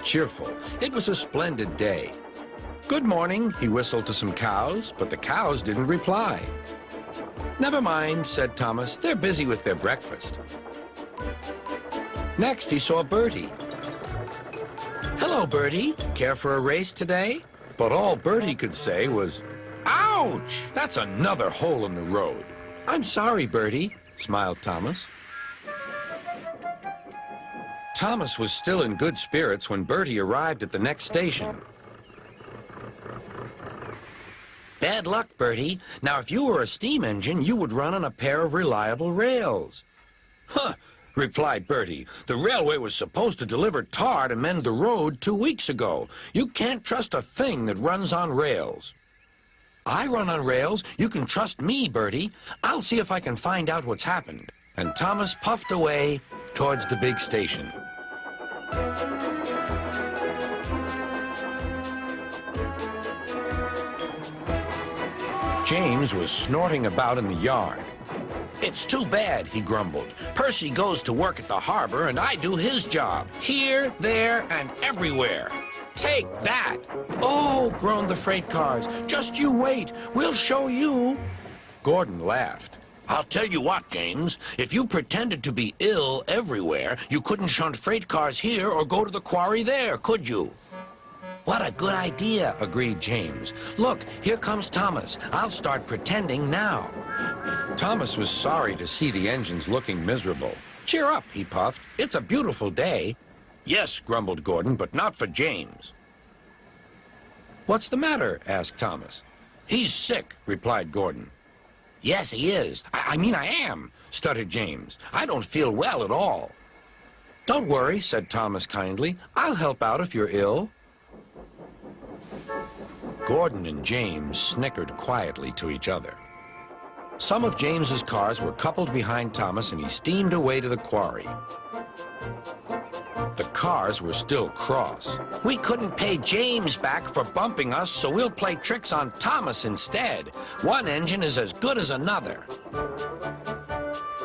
cheerful. It was a splendid day. Good morning, he whistled to some cows, but the cows didn't reply. Never mind, said Thomas. They're busy with their breakfast. Next, he saw Bertie. Hello, Bertie. Care for a race today? But all Bertie could say was, ouch! That's another hole in the road. I'm sorry, Bertie, smiled Thomas. Thomas was still in good spirits when Bertie arrived at the next station. Bad luck, Bertie. Now, if you were a steam engine, you would run on a pair of reliable rails. Huh, replied Bertie. The railway was supposed to deliver tar to mend the road 2 weeks ago. You can't trust a thing that runs on rails. I run on rails. You can trust me, Bertie. I'll see if I can find out what's happened. And Thomas puffed away towards the big station. James was snorting about in the yard. It's too bad, he grumbled. Percy goes to work at the harbor and I do his job. Here, there, and everywhere. Take that! Oh, groaned the freight cars. Just you wait. We'll show you. Gordon laughed. I'll tell you what, James. If you pretended to be ill everywhere, you couldn't shunt freight cars here or go to the quarry there, could you? What a good idea, agreed James. Look, here comes Thomas. I'll start pretending now. Thomas was sorry to see the engines looking miserable. Cheer up, he puffed. It's a beautiful day. Yes, grumbled Gordon, but not for James. What's the matter? Asked Thomas. He's sick, replied Gordon. Yes, he is. I mean, I am, stuttered James. I don't feel well at all. Don't worry, said Thomas kindly. I'll help out if you're ill. Gordon and James snickered quietly to each other. Some of James's cars were coupled behind Thomas and he steamed away to the quarry. The cars were still cross. We couldn't pay James back for bumping us, so we'll play tricks on Thomas instead. One engine is as good as another.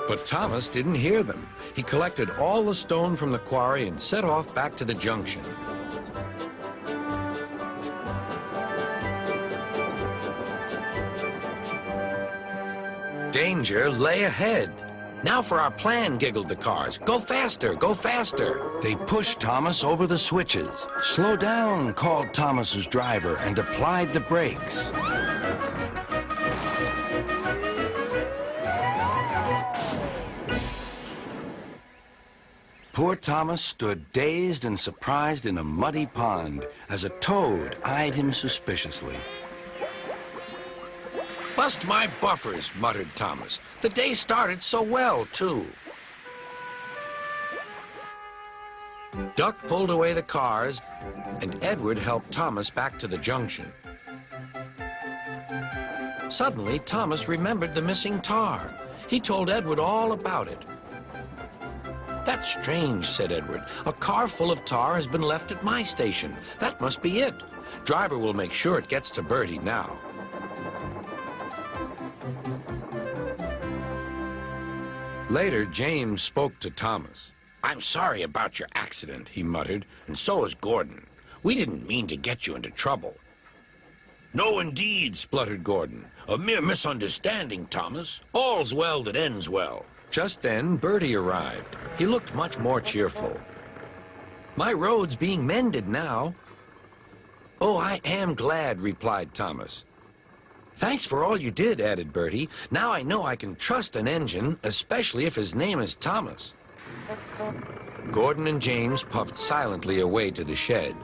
But Thomas didn't hear them. He collected all the stone from the quarry and set off back to the junction. Danger lay ahead. Now for our plan, giggled the cars. Go faster, go faster. They pushed Thomas over the switches. Slow down, called Thomas's driver and applied the brakes. Poor Thomas stood dazed and surprised in a muddy pond as a toad eyed him suspiciously. Bust my buffers, muttered Thomas. The day started so well, too. Duck pulled away the cars, and Edward helped Thomas back to the junction. Suddenly, Thomas remembered the missing tar. He told Edward all about it. That's strange, said Edward. A car full of tar has been left at my station. That must be it. Driver will make sure it gets to Bertie now. Later, James spoke to Thomas. I'm sorry about your accident, he muttered, and so is Gordon. We didn't mean to get you into trouble. No, indeed, spluttered Gordon. A mere misunderstanding, Thomas. All's well that ends well. Just then, Bertie arrived. He looked much more cheerful. My road's being mended now. Oh, I am glad, replied Thomas. Thanks for all you did, added Bertie. Now I know I can trust an engine, especially if his name is Thomas. Gordon and James puffed silently away to the shed,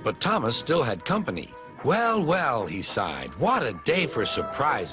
but Thomas still had company. Well, well, he sighed. What a day for surprises.